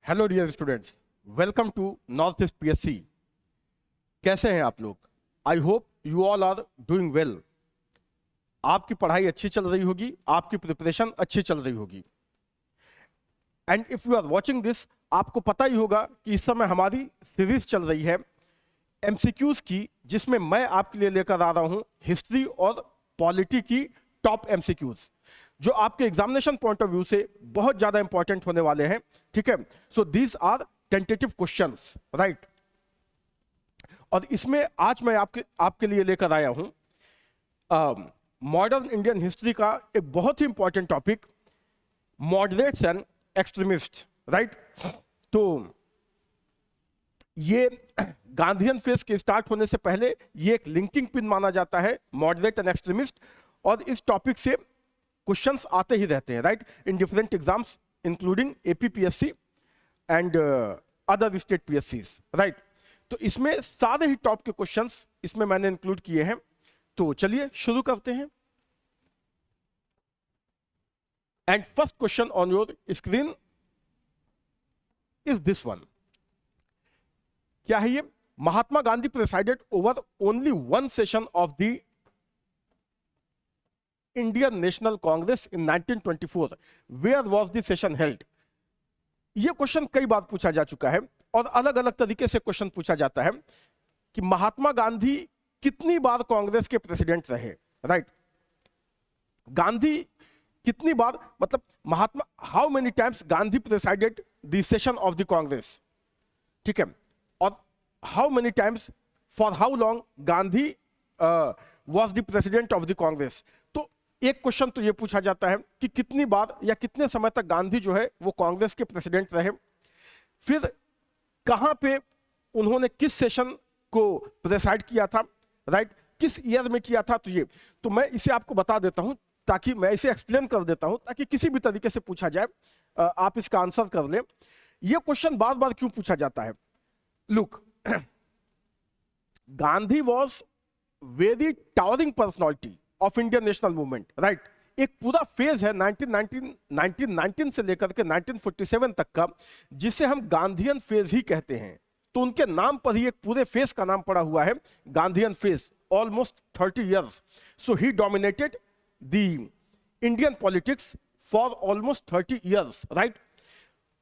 Hello dear students, welcome to north east PSC. कैसे हैं आप लोग? I hope you all are doing well. आपकी पढ़ाई अच्छी चल रही होगी, आपकी प्रिपरेशन अच्छी चल रही होगी। And if you are watching this, आपको पता ही होगा कि इस समय हमारी सीरीज चल रही है एमसीक्यूज की, जिसमें मैं आपके लिए लेकर आ रहा हूं हिस्ट्री और पॉलिटी की टॉप एमसीक्यूज, जो आपके एग्जामिनेशन पॉइंट ऑफ व्यू से बहुत ज्यादा इंपॉर्टेंट होने वाले हैं। ठीक है, so these are tentative questions, right. और इसमें आज मैं आपके लिए लेकर आया हूं मॉडर्न इंडियन हिस्ट्री का एक बहुत ही important topic, moderates and extremist, right. तो ये गांधीयन फेज के स्टार्ट होने से पहले ये एक लिंकिंग पिन माना जाता है, मॉडरेट एंड एक्सट्रीमिस्ट। और इस टॉपिक से क्वेश्चंस आते ही रहते हैं, right, in different exams including APPSC and other state पीएससीज, राइट। तो इसमें सारे ही टॉप के क्वेश्चंस इसमें मैंने इंक्लूड किए हैं। तो चलिए शुरू करते हैं। And first question on your screen is this one. क्या है ये? Mahatma Gandhi presided over only one session of the Indian National Congress in 1924, where was the session held? ये क्वेश्चन कई बार पूछा जा चुका है और अलग अलग तरीके से क्वेश्चन पूछा जाता है कि महात्मा गांधी कितनी बार कांग्रेस के प्रेसिडेंट रहे, राइट। गांधी कितनी बार, मतलब Mahatma, how many times Gandhi presided the session of the Congress, ठीक है। और how many times, for how long Gandhi was the president of the Congress. तो एक क्वेश्चन तो ये पूछा जाता है कि कितनी बार या कितने समय तक गांधी जो है वो कांग्रेस के प्रेसिडेंट रहे, फिर कहां पे उन्होंने किस सेशन को प्रेसाइड किया था, राइट, किस ईयर में किया था। तो मैं इसे आपको बता देता हूं, ताकि मैं इसे एक्सप्लेन कर देता हूं, ताकि किसी भी तरीके से पूछा जाए आप इसका आंसर कर लें। यह क्वेश्चन बार बार क्यों पूछा जाता है? Look, Gandhi was very towering personality of Indian national movement, right. एक पूरा फेज है 1919 से लेकर के 1947 तक का, जिसे हम गांधीयन फेज ही कहते हैं। तो उनके नाम पर ही एक पूरे फेज का नाम पड़ा हुआ है, Gandhian phase, almost 30 years. So he dominated the Indian politics for almost 30 years, right.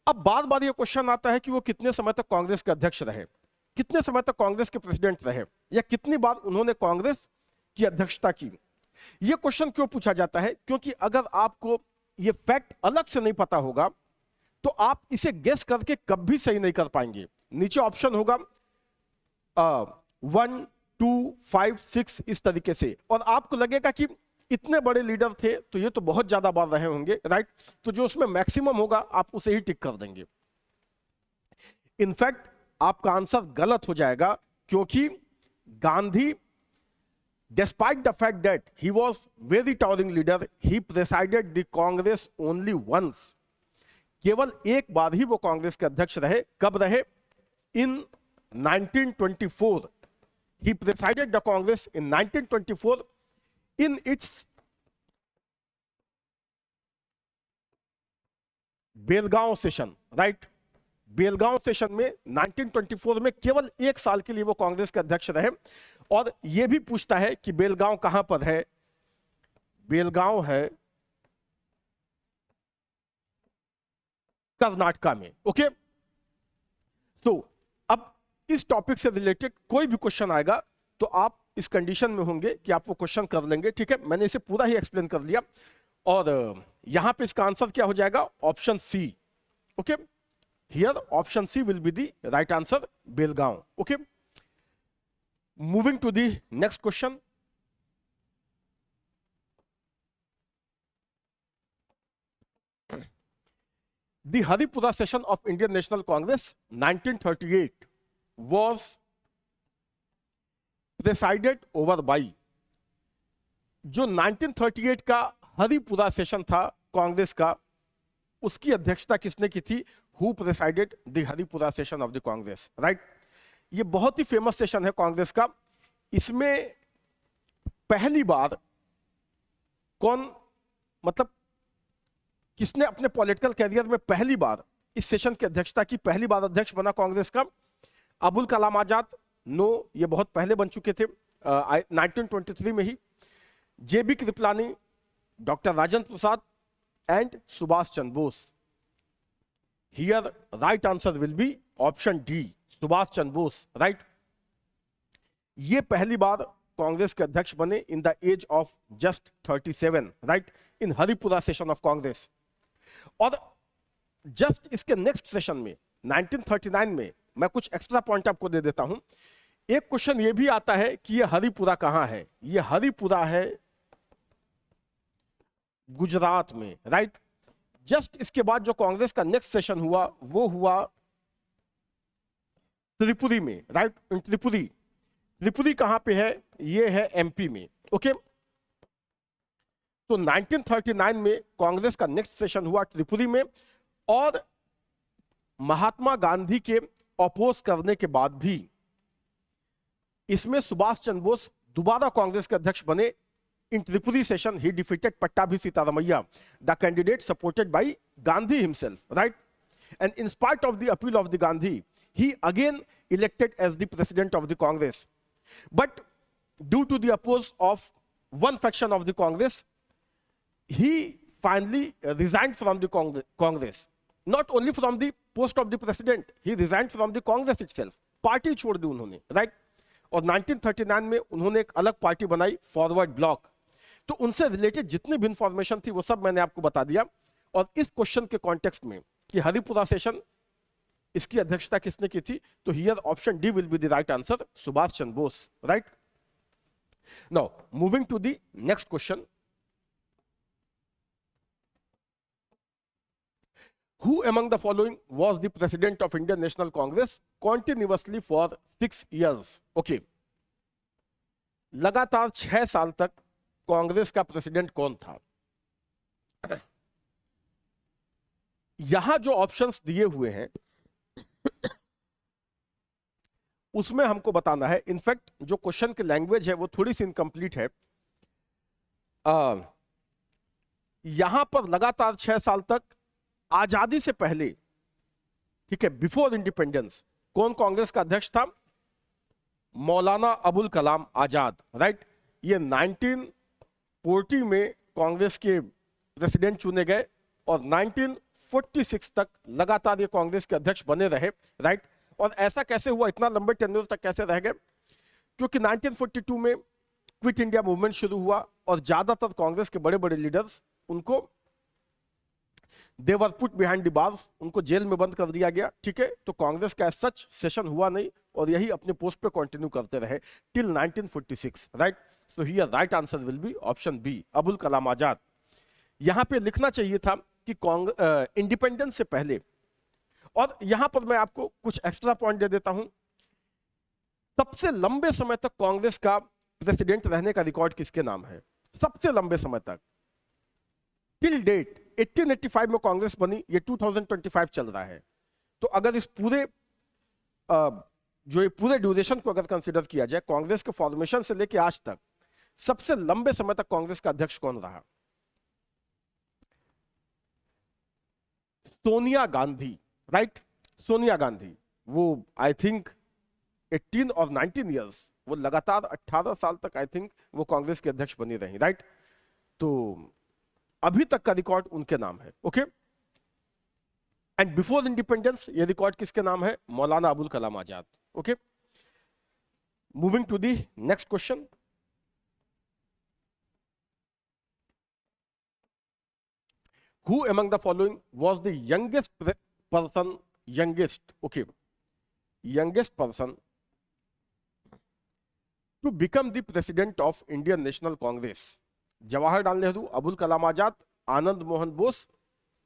अब बार बार ये क्वेश्चन आता है कि वो कितने समय तक कांग्रेस के अध्यक्ष रहे, कितने समय तक कांग्रेस के प्रेसिडेंट रहे, या कितनी बार उन्होंने कांग्रेस की अध्यक्षता की। यह क्वेश्चन क्यों पूछा जाता है? क्योंकि अगर आपको यह फैक्ट अलग से नहीं पता होगा तो आप इसे गेस करके कभी सही नहीं कर पाएंगे। नीचे ऑप्शन होगा 1, 2, 5, 6 इस तरीके से, और आपको लगेगा कि इतने बड़े लीडर थे तो ये तो बहुत ज्यादा बार रहे होंगे, राइट। तो जो उसमें मैक्सिमम होगा आप उसे ही टिक कर देंगे। इनफैक्ट आपका आंसर गलत हो जाएगा, क्योंकि Gandhi, despite the fact that he was very towering leader, he presided the Congress only once. केवल एक बार ही वो कांग्रेस के अध्यक्ष रहे। कब रहे? In 1924. He presided the Congress in 1924 in its Belgaum session, right. Belgaum session में 1924 में केवल एक साल के लिए वो कांग्रेस के अध्यक्ष रहे। और यह भी पूछता है कि बेलगांव कहां पर है? बेलगांव है कर्नाटका में, ओके। तो अब इस टॉपिक से रिलेटेड कोई भी क्वेश्चन आएगा तो आप इस कंडीशन में होंगे कि आप वो क्वेश्चन कर लेंगे, ठीक है। मैंने इसे पूरा ही एक्सप्लेन कर लिया, और यहां पे इसका आंसर क्या हो जाएगा? Option C, okay. Here option C will be the right answer, Belgaum, okay. Moving to the next question. The Haripura session of Indian National Congress 1938 was presided over by, जो 1938 का हरिपुरा सेशन था कांग्रेस का, उसकी अध्यक्षता किसने की थी? Who presided the Haripura session of the Congress, right? ये बहुत ही फेमस सेशन है कांग्रेस का। इसमें पहली बार कौन, मतलब किसने अपने पॉलिटिकल कैरियर में पहली बार इस सेशन की अध्यक्षता की, पहली बार अध्यक्ष बना कांग्रेस का अबुल कलाम आजाद? नो, ये बहुत पहले बन चुके थे, 1923 में ही। JB Kripalani, doctor Rajendra Prasad and Subhash Chandra Bose. Here right answer will be option D, Subhash Chandra Bose, right. ये पहली बार कांग्रेस के अध्यक्ष बने in the age of just 37, right, in Haripura session of Congress. और जस्ट इसके नेक्स्ट सेशन में 1939 में, मैं कुछ एक्स्ट्रा पॉइंट आपको दे देता हूं। एक क्वेश्चन ये भी आता है कि ये हरिपुरा कहां है? ये हरिपुरा है गुजरात में, राइट। जस्ट इसके बाद जो कांग्रेस का नेक्स्ट सेशन हुआ वो हुआ त्रिपुरी में, राइट, त्रिपुरी। त्रिपुरी कहां पे है? ये है एमपी में, ओके। तो 1939 में कांग्रेस का नेक्स्ट सेशन हुआ त्रिपुरी में, और महात्मा गांधी के अपोज करने के बाद भी इसमें सुभाष चंद्र बोस दोबारा कांग्रेस के अध्यक्ष बने। In Tripuri session he defeated Pattabhi Sitaramayya, the candidate supported by Gandhi himself, right. And in spite of the appeal of the Gandhi, he again elected as the president of the Congress. But due to the oppose of one faction of the Congress, he finally resigned from the Congress. Not only from the post of the president, he resigned from the Congress itself. Party छोड़ दी उन्होंने, right. और 1939 में उन्होंने एक अलग party बनाई, forward block. तो उनसे रिलेटेड जितनी भी इंफॉर्मेशन थी वो सब मैंने आपको बता दिया। और इस क्वेश्चन के कॉन्टेक्स्ट में कि हरिपुरा सेशन, इसकी अध्यक्षता किसने की थी, तो here option D will be the right answer, Subhash Chandra Bose, right. Now moving to the next question, who among the following was the president of Indian National Congress continuously for 6 years? Okay, लगातार 6 साल तक कांग्रेस का प्रेसिडेंट कौन था? यहां जो options दिए हुए हैं उसमें हमको बताना है। इनफैक्ट जो क्वेश्चन की लैंग्वेज है वो थोड़ी सी इनकम्प्लीट है। यहां पर लगातार 6 साल तक, आजादी से पहले, ठीक है, बिफोर इंडिपेंडेंस, कौन कांग्रेस का अध्यक्ष था? मौलाना अबुल कलाम आजाद, राइट। ये 1940 में कांग्रेस के प्रेसिडेंट चुने गए और 1946 तक लगातार ये कांग्रेस के अध्यक्ष बने रहे, राइट। और ऐसा कैसे हुआ, इतना लंबे टेन्योर तक कैसे रह गए? क्योंकि 1942 में क्विट इंडिया मूवमेंट शुरू हुआ और ज्यादातर कांग्रेस के बड़े बड़े लीडर्स, उनको they were put behind the bars, उनको जेल में बंद कर दिया गया, ठीक है। तो कांग्रेस का सच सेशन हुआ नहीं और यही अपने पोस्ट पे कंटिन्यू करते रहे till 1946, right. So here right answer will be option B, Abul Kalam Azad. यहां पे लिखना चाहिए था कि इंडिपेंडेंस से पहले, और यहां पर मैं आपको कुछ एक्स्ट्रा पॉइंट दे देता हूं। सबसे लंबे समय तक कांग्रेस का प्रेसिडेंट रहने का रिकॉर्ड किसके नाम है? सबसे लंबे समय तक, टिल डेट 1885 में कांग्रेस बनी, ये 2025 चल रहा है। तो अगर इस पूरे जो ये पूरे ड्यूरेशन को अगर कंसीडर किया जाए, कांग्रेस के फॉर्मेशन से लेके आज तक सबसे लंबे समय तक कांग्रेस का अध्यक्ष कौन रहा? सोनिया गांधी, राइट। सोनिया गांधी, वो आई थिंक 18 और 19 ईयर्स, वो लगातार 18 साल तक आई थिंक वो कांग्रेस के अध्यक्ष बनी रही, राइट। तो अभी तक का रिकॉर्ड उनके नाम है, ओके। एंड बिफोर इंडिपेंडेंस ये रिकॉर्ड किसके नाम है? Maulana Abul Kalam Azad, okay. Moving to the next question, who among the following was the youngest person to become the president of Indian National Congress? Jawaharlal Nehru, Abul Kalam Azad, Anand Mohan Bose,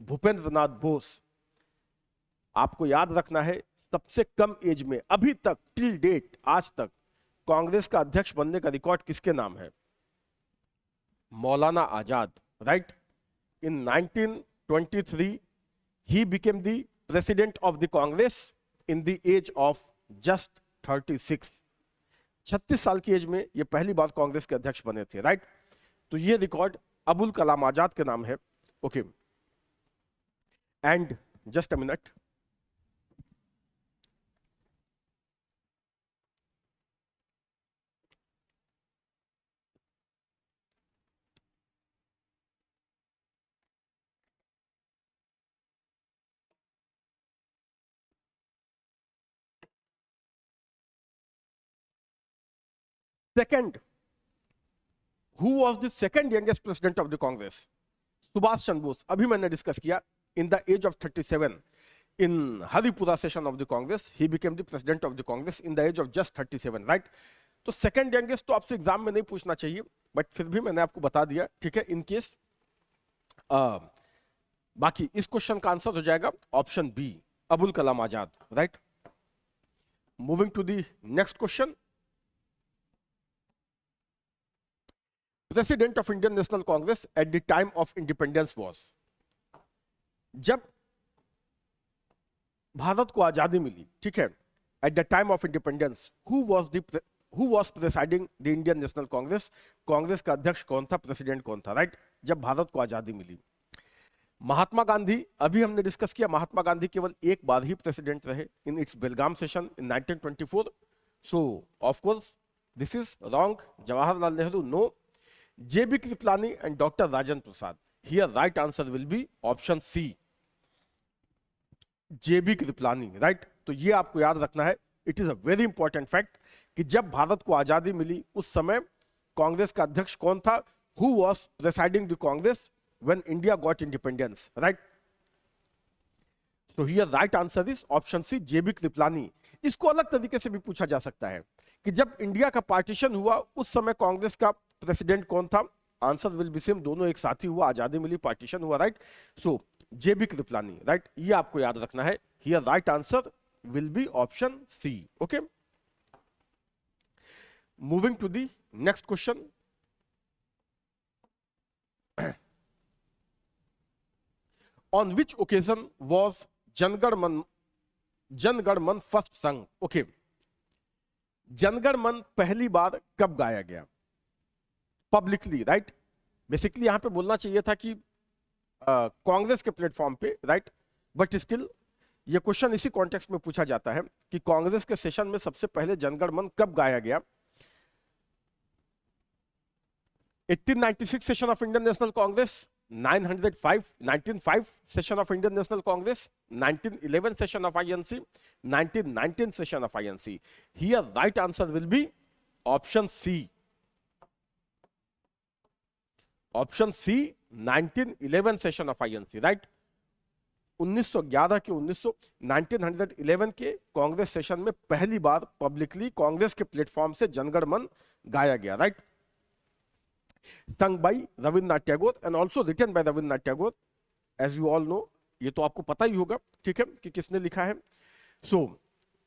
Bhupendra Nath Bose. आपको याद रखना है सबसे कम एज में अभी तक टिल डेट आज तक कांग्रेस का अध्यक्ष बनने का रिकॉर्ड किसके नाम है? Maulana Azad, right. In 1923, he became the president of the Congress in the age of just 36. 36 साल की एज में ये पहली बार कांग्रेस के अध्यक्ष बने थे, राइट। तो ये रिकॉर्ड अबुल कलाम आजाद के नाम है, okay. And just a minute. Second, who was the second youngest president of the Congress? Subhash Chandra Bose. अभी मैंने डिस्कस किया, in the age of 37 in Haripura session of the Congress, he became the president of the Congress in the age of just 37, right? तो second youngest तो आपसे exam में नहीं पूछना चाहिए, बट फिर भी मैंने आपको बता दिया, ठीक है, इन केस। बाकी इस क्वेश्चन का आंसर हो जाएगा option B, Abul Kalam Azad, right? Moving to the next question. President of Indian National Congress at the time of independence was, जब भारत को आजादी मिली, ठीक है, at the time of independence, who was presiding the Indian National Congress? Congress का अध्यक्ष कौन था, प्रेसिडेंट कौन था, राइट? जब भारत को आजादी मिली, महात्मा गांधी। अभी हमने डिस्कस किया, महात्मा गांधी केवल एक बार ही प्रेसिडेंट रहे, in its Belgaum session in 1924। So of course this is wrong. Jawaharlal Nehru, no. J B Kripalani and doctor Rajendra Prasad, here right answer will be option C, JB Kripalani, right? तो ये आपको याद रखना है, it is a very important fact कि जब भारत को आजादी मिली उस समय कांग्रेस का अध्यक्ष कौन था? Who was presiding the Congress when India got independence, right? तो here right answer is option C, जेबी कृपलानी। इसको अलग तरीके से भी पूछा जा सकता है कि जब इंडिया का पार्टीशन हुआ उस समय कांग्रेस का प्रेसिडेंट कौन था? आंसर विल बी सेम, दोनों एक साथ ही हुआ, आजादी मिली, पार्टीशन हुआ, right? So JB Kripalani, right? ये आपको याद रखना है। Here right answer will be option C, okay? Moving to the next question. On which occasion was Jana Gana Mana first संग? ओके, जनगण मन पहली बार कब गाया गया पब्लिकली, राइट? बेसिकली यहां पे बोलना चाहिए था कि कांग्रेस के प्लेटफॉर्म पे, राइट? बट स्टिल ये क्वेश्चन इसी कॉन्टेक्स्ट में पूछा जाता है कि कांग्रेस के सेशन में सबसे पहले जनगण मन कब गाया गया? 1896 session of Indian National Congress, 1905 session of Indian National Congress, 1911 session of INC, 1919 session of INC. Here right answer will be option C, option C, 1911 session of INC, right? 1911 के 1911 के कांग्रेस सेशन में पहली बार पब्लिकली कांग्रेस के platform से जनगण मन गाया गया, right? sung by Rabindranath Tagore and also written by Rabindranath Tagore, as you all know. ये तो आपको पता ही होगा, ठीक है, कि किसने लिखा है। सो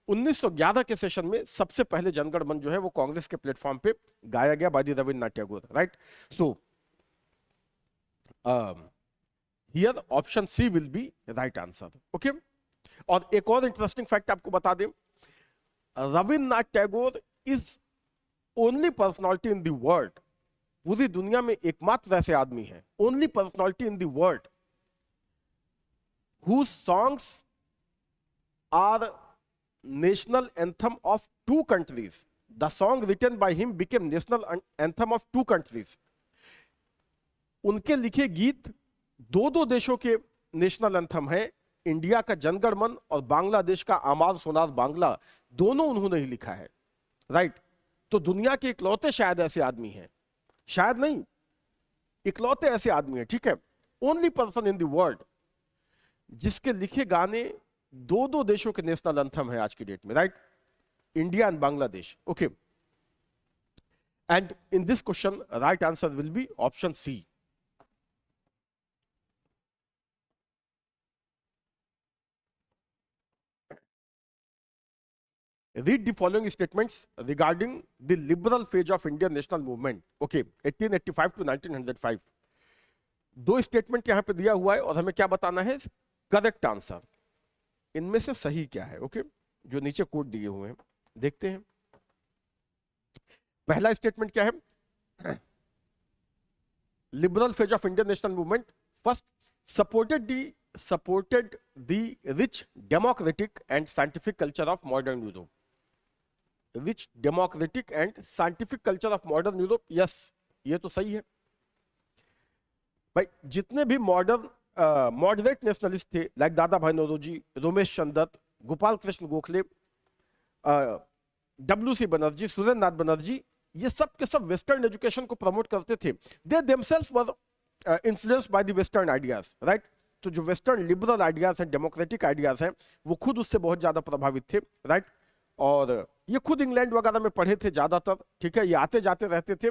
1911 के सेशन में सबसे पहले जनगण मन जो है वो कांग्रेस के प्लेटफॉर्म पे गाया गया by Rabindranath Tagore, right? So here option C will be right answer, okay? और एक और इंटरेस्टिंग फैक्ट आपको बता दें, Rabindranath Tagore is only personality in the world, पूरी दुनिया में एकमात्र ऐसे आदमी हैं, only personality in the world whose songs are national anthem of two countries. The song written by him became national anthem of two countries. उनके लिखे गीत दो दो देशों के नेशनल एंथम है, इंडिया का जनगण मन और बांग्लादेश का आमार सोनार बांग्ला, दोनों उन्होंने ही लिखा है, राइट? तो दुनिया के इकलौते शायद ऐसे आदमी हैं, शायद नहीं, इकलौते ऐसे आदमी हैं, ठीक है, only person in the world जिसके लिखे गाने दो दो देशों के नेशनल एंथम है आज की डेट में, right? India and Bangladesh, okay? And in this question right answer will be option C. Read the following statements regarding the liberal phase of Indian national movement, okay, 1885 to 1905। दो statement यहां पे दिया हुआ है और हमें क्या बताना है? करेक्ट आंसर, इनमें से सही क्या है, ओके? जो नीचे कोड दिए हुए हैं, देखते हैं। पहला स्टेटमेंट क्या है? Liberal phase of Indian national movement, first supported the rich democratic and scientific culture of modern Europe. Rich democratic and scientific culture of modern Europe. Yes, ये तो सही है भाई। जितने भी मॉडरेट नेशनलिस्ट थे लाइक दादा भाई नौरोजी, रमेश चंद्र दत्त, गोपाल कृष्ण गोखले, WC बनर्जी, सुरेंद्र नाथ बनर्जी, ये सब के सब वेस्टर्न एजुकेशन को प्रमोट करते थे। They themselves were influenced by the western ideas, right. तो जो वेस्टर्न लिबरल आइडियाज हैं, डेमोक्रेटिक आइडियाज हैं, वो खुद उससे बहुत ज्यादा प्रभावित थे, राइट। और ये खुद इंग्लैंड वगैरह में पढ़े थे ज्यादातर, ठीक है। ये आते जाते रहते थे,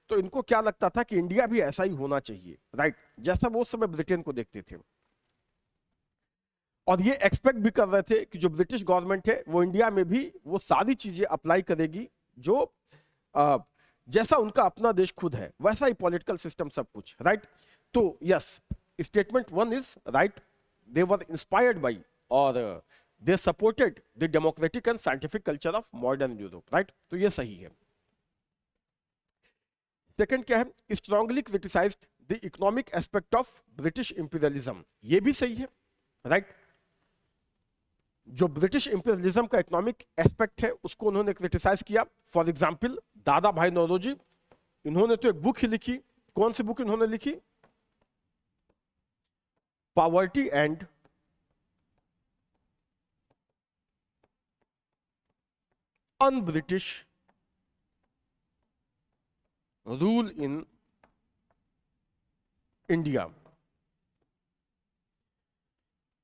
तो इनको क्या लगता था कि इंडिया भी ऐसा ही होना चाहिए, राइट, जैसा वो उस समय ब्रिटेन को देखते थे। और ये एक्सपेक्ट भी कर रहे थे कि जो ब्रिटिश गवर्नमेंट है वो इंडिया में भी वो सारी चीजें अप्लाई करेगी जो जैसा उनका अपना देश खुद है, वैसा ही पॉलिटिकल सिस्टम, सब कुछ, राइट। तो yes, statement 1 is right. They were inspired by और they supported the democratic and scientific culture of modern Europe, right. तो ये सही है। सेकंड क्या है? Strongly criticized the economic aspect of British imperialism. ये भी सही है, राइट। जो ब्रिटिश इंपीरियलिज्म का इकोनॉमिक एस्पेक्ट है उसको उन्होंने क्रिटिसाइज किया। फॉर एग्जांपल दादा भाई नौरोजी, इन्होंने तो एक बुक ही लिखी। कौन सी बुक इन्होंने लिखी? Poverty and unBritish rule in India.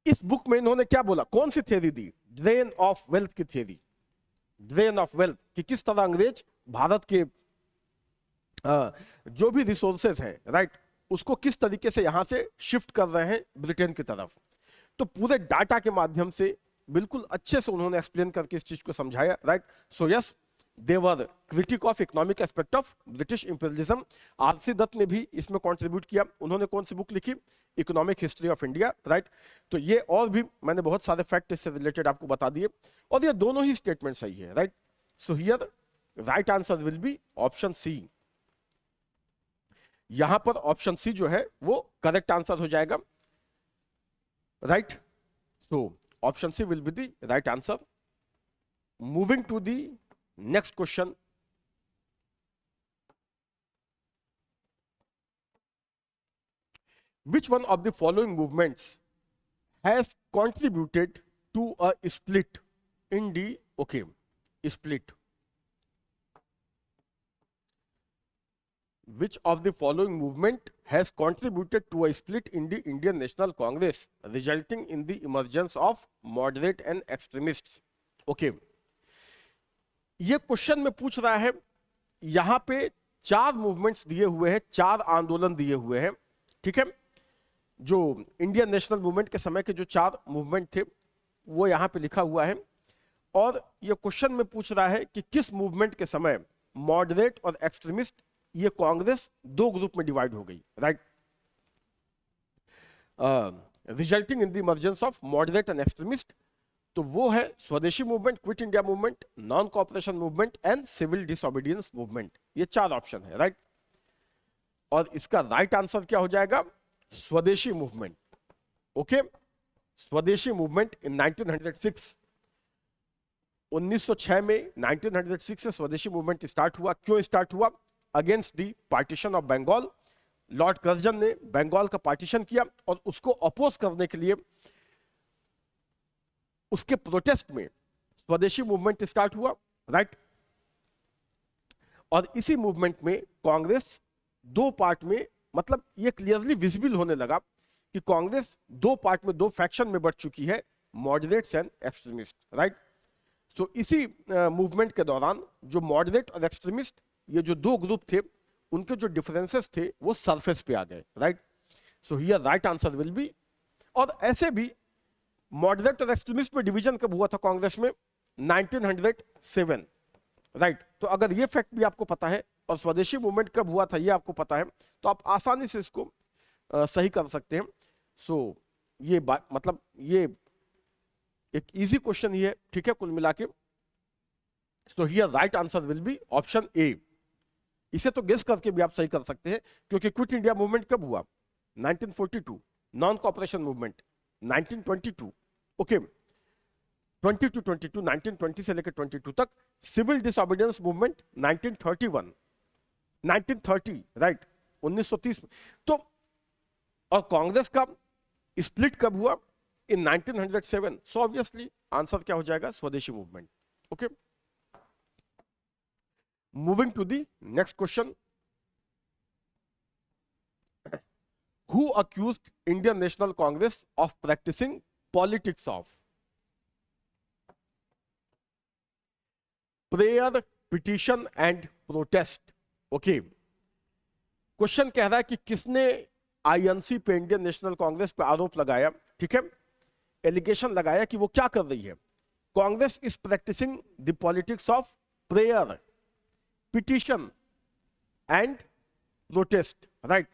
इस बुक में इन्होंने क्या बोला? कौन सी थ्योरी दी? ड्रेन ऑफ वेल्थ की थ्योरी। ड्रेन ऑफ वेल्थ कि किस तरह अंग्रेज भारत के जो भी रिसोर्सेज हैं, राइट, उसको किस तरीके से यहां से शिफ्ट कर रहे हैं ब्रिटेन की तरफ। तो पूरे डाटा के माध्यम से बिल्कुल अच्छे से उन्होंने एक्सप्लेन करके इस चीज को समझाया, right. So yes, they were critic of economic aspect of British imperialism. R C Dutt ने भी इसमें कंट्रीब्यूट किया। उन्होंने कौन सी बुक लिखी? Economic history of India, right. तो ये और भी मैंने बहुत सारे फैक्ट इससे रिलेटेड आपको बता दिए, और ये दोनों ही स्टेटमेंट सही है, right. So here right answer will be option C. यहां पर ऑप्शन सी जो है वो करेक्ट आंसर हो जाएगा, right. So option C will be the right answer. Moving to the next question. Which one of the following movements has contributed to a split in the split? Which of the following movement has contributed to a split in the Indian National Congress, resulting in the emergence of moderate and extremists? Okay. ये question में पूछ रहा है, यहां पे 4 movements दिए हुए हैं, 4 आंदोलन दिए हुए हैं, ठीक है। जो इंडियन नेशनल मूवमेंट के समय के जो 4 मूवमेंट थे वो यहां पे लिखा हुआ है, और ये क्वेश्चन में पूछ रहा है कि किस मूवमेंट के समय मॉडरेट और एक्सट्रीमिस्ट, ये कांग्रेस 2 ग्रुप में डिवाइड हो गई, right. Resulting in the emergence of moderate and extremist, तो वो है Swadeshi movement, quit India movement, non cooperation movement and civil disobedience movement. ये 4 ऑप्शन है, राइट। और इसका राइट आंसर क्या हो जाएगा? स्वदेशी मूवमेंट। ओके, स्वदेशी मूवमेंट इन 1906। 1906 में 1906 से स्वदेशी मूवमेंट स्टार्ट हुआ। क्यों स्टार्ट हुआ? Against the partition of Bengal. Lord Curzon ने बंगाल का पार्टीशन किया और उसको अपोज करने के लिए उसके प्रोटेस्ट में स्वदेशी मूवमेंट स्टार्ट हुआ, राइट। और इसी मूवमेंट में कांग्रेस 2 पार्ट में, मतलब ये क्लियरली विजिबल होने लगा कि कांग्रेस 2 पार्ट में, 2 फैक्शन में बढ़ चुकी है, मॉडरेट्स एंड एक्सट्रीमिस्ट, राइट। सो इसी मूवमेंट के दौरान जो मॉडरेट और एक्सट्रीमिस्ट, ये जो 2 ग्रुप थे, उनके जो डिफरेंसेस थे वो सरफेस पे आ गए, right. So here right answer will B. और ऐसे भी मॉडरेट और एक्सट्रीमिस्ट में डिवीजन कब हुआ था कांग्रेस में? 1907, राइट। तो अगर ये फैक्ट भी आपको पता है और स्वदेशी मूवमेंट कब हुआ था ये आपको पता है, तो आप आसानी से इसको सही कर सकते हैं। सो ये मतलब ये एक इजी क्वेश्चन ही है, ठीक है, कुल मिला के। सो here right answer will be option ए। इसे तो गेस करके भी आप सही कर सकते हैं, क्योंकि क्विट इंडिया मूवमेंट कब हुआ? 1942, नॉन कॉपरेशन मूवमेंट 1922, ओके 1920 से लेकर 22 तक, सिविल डिसोबीडियंस मूवमेंट 1931, 1930 राइट 1930। तो और कांग्रेस का स्प्लिट कब हुआ? इन 1907। सो ऑब्वियसली आंसर क्या हो जाएगा? Swadeshi movement. Okay, moving to the next question. Who accused Indian National Congress of practicing politics of prayer, petition and protest? Okay, question कह रहा है कि किसने आईएनसी पे, इंडियन नेशनल कांग्रेस पे आरोप लगाया, ठीक है, एलिगेशन लगाया कि वो क्या कर रही है? Congress is practising the politics of prayer, petition and protest, right.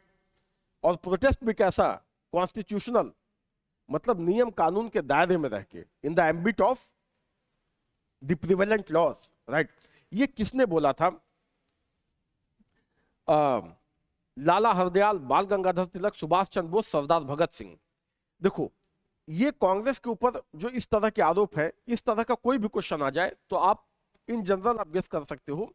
और प्रोटेस्ट भी कैसा? कॉन्स्टिट्यूशनल, मतलब नियम कानून के दायरे में रह के, in the ambit of the prevalent laws, right. ये किसने बोला था? लाला हरदयाल, बाल गंगाधर तिलक, सुभाष चंद्र बोस, सरदार भगत सिंह। देखो, ये कांग्रेस के ऊपर जो इस तरह के आरोप है, इस तरह का कोई भी क्वेश्चन आ जाए तो आप इन जनरल आप गेस कर सकते हो।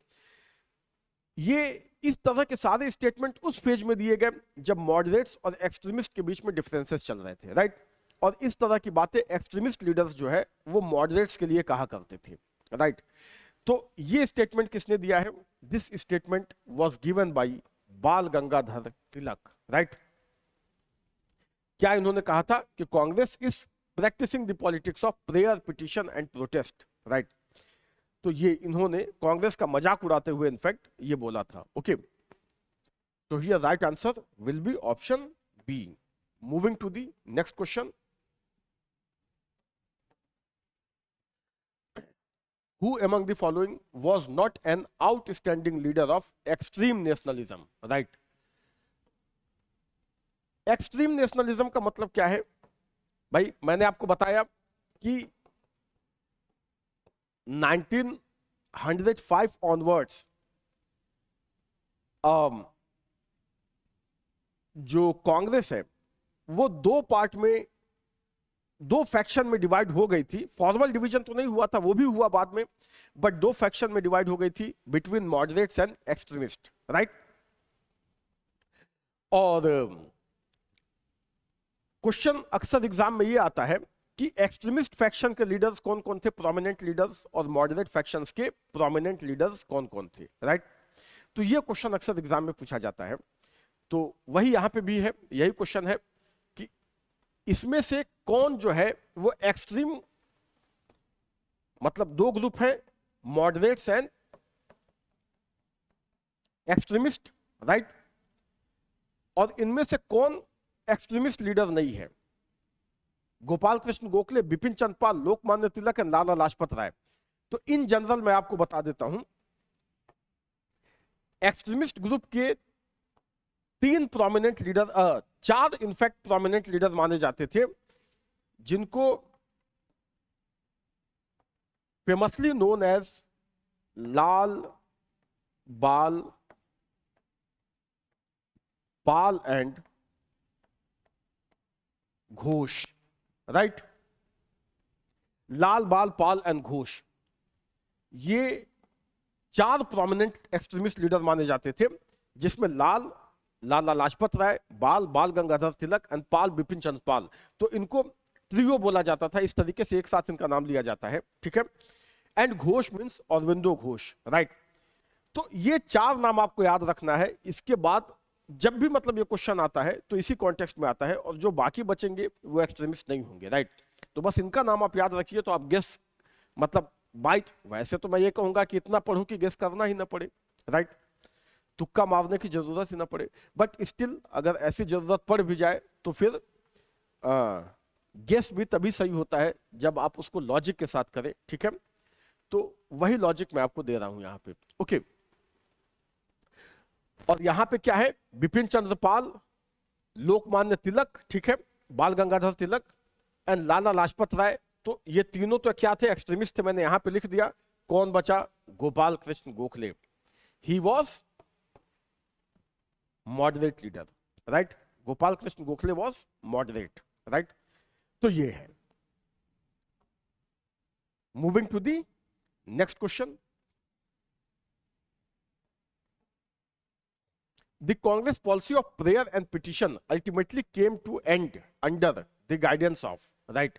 ये इस तरह के सारे स्टेटमेंट उस फेज में दिए गए जब मॉडरेट्स और एक्सट्रीमिस्ट के बीच में डिफरेंसेस चल रहे थे, राइट। और इस तरह की बातें एक्सट्रीमिस्ट लीडर्स जो है वो मॉडरेट्स के लिए कहा करते थे, राइट। तो ये स्टेटमेंट किसने दिया है? This statement was given by Bal Gangadhar Tilak, right. क्या इन्होंने कहा था? कि Congress is practising the politics of prayer, petition and protest, right. तो ये इन्होंने कांग्रेस का मजाक उड़ाते हुए इनफैक्ट ये बोला था, ओके। तो here right answer will be option B. Moving to the next question. Who among the following was not an outstanding leader of extreme nationalism, right? Extreme nationalism का मतलब क्या है भाई? मैंने आपको बताया कि 1905 ऑनवर्ड्स जो कांग्रेस है वो दो पार्ट में, दो फैक्शन में डिवाइड हो गई थी। फॉर्मल डिवीजन तो नहीं हुआ था, वो भी हुआ बाद में, बट दो फैक्शन में डिवाइड हो गई थी between moderates and extremist, right. और क्वेश्चन अक्सर एग्जाम में ये आता है कि एक्सट्रीमिस्ट फैक्शन के लीडर्स कौन कौन थे, प्रोमिनेंट लीडर्स, और मॉडरेट फैक्शंस के प्रोमिनेंट लीडर्स कौन कौन थे, राइट। तो ये क्वेश्चन अक्सर एग्जाम में पूछा जाता है। तो वही यहां पे भी है, यही क्वेश्चन है कि इसमें से कौन जो है वो एक्सट्रीम, मतलब दो ग्रुप है, मॉडरेट्स एंड एक्सट्रीमिस्ट, राइट। और इनमें से कौन एक्सट्रीमिस्ट लीडर नहीं है? गोपाल कृष्ण गोखले, बिपिन चंद्र पाल, लोकमान्य तिलक एंड लाला लाजपत राय। तो इन जनरल मैं आपको बता देता हूं, एक्सट्रीमिस्ट ग्रुप के तीन प्रोमिनेंट लीडर, चार इनफैक्ट प्रोमिनेंट लीडर माने जाते थे, जिनको फेमसली नोन एज लाल, बाल, पाल एंड घोष, राइट। लाल, बाल, पाल एंड घोष, ये चार प्रोमिनेंट एक्सट्रीमिस्ट लीडर माने जाते थे, जिसमें लाल, लाला लाजपत राय, बाल, बाल गंगाधर तिलक एंड पाल, बिपिन चंद्र पाल। तो इनको ट्रियो बोला जाता था, इस तरीके से एक साथ इनका नाम लिया जाता है, ठीक है। And Ghosh means Aurobindo Ghosh, right. तो ये चार नाम आपको याद रखना है। इसके बाद जब भी मतलब ये क्वेश्चन आता है तो इसी कॉन्टेक्स्ट में आता है, और जो बाकी बचेंगे वो एक्सट्रीमिस्ट नहीं होंगे, राइट। तो बस इनका नाम आप याद रखिए, तो आप गेस, मतलब बाइट, वैसे तो मैं ये कहूंगा कि इतना पढ़ो कि गेस करना ही ना पड़े, राइट, तुक्का मारने की जरूरत ही ना पड़े। बट स्टिल अगर ऐसी जरूरत पड़ भी जाए तो फिर गेस भी तभी सही होता है जब आप उसको लॉजिक के साथ करें, ठीक है। तो वही लॉजिक मैं आपको दे रहा हूं यहां पे, ओके। और यहां पे क्या है? बिपिन चंद्र पाल, लोकमान्य तिलक, ठीक है, बाल गंगाधर तिलक एंड लाला लाजपत राय। तो ये तीनों तो क्या थे? एक्सट्रीमिस्ट थे। मैंने यहां पे लिख दिया। कौन बचा? Gopal Krishna Gokhale, he was moderate leader, right. Gopal Krishna Gokhale was moderate, right. तो ये है। Moving to the next question. The Congress policy of prayer and petition ultimately came to end under the guidance of, right?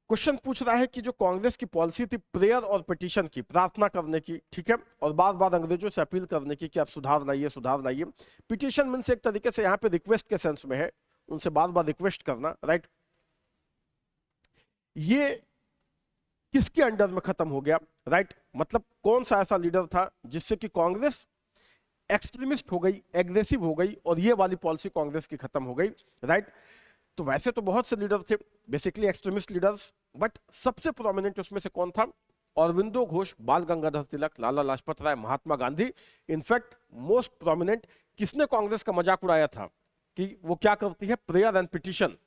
Question पूछ रहा है कि जो कांग्रेस की पॉलिसी थी प्रेयर और पिटीशन की, प्रार्थना करने की, ठीक है, और बार बार अंग्रेजों से अपील करने की कि आप सुधार लाइए सुधार लाइए। पिटीशन मीन्स एक तरीके से यहाँ पे रिक्वेस्ट के सेंस में है, उनसे बार बार रिक्वेस्ट करना, राइट। ये किसके अंडर में खत्म हो गया, राइट? मतलब कौन सा ऐसा लीडर था जिससे कि कांग्रेस एक्सट्रीमिस्ट हो गई, एग्रेसिव हो गई, और ये वाली पॉलिसी कांग्रेस की खत्म हो गई, राइट? तो वैसे तो बहुत से लीडर थे बेसिकली एक्सट्रीमिस्ट लीडर्स, बट सबसे प्रोमिनेंट उसमें से कौन था? अरविंदो घोष, बाल गंगाधर तिलक, लाला लाजपत राय, Mahatma Gandhi. In fact most prominent किसने कांग्रेस का मजाक उड़ाया था कि वो क्या करती है, प्रेयर एंड पिटीशन,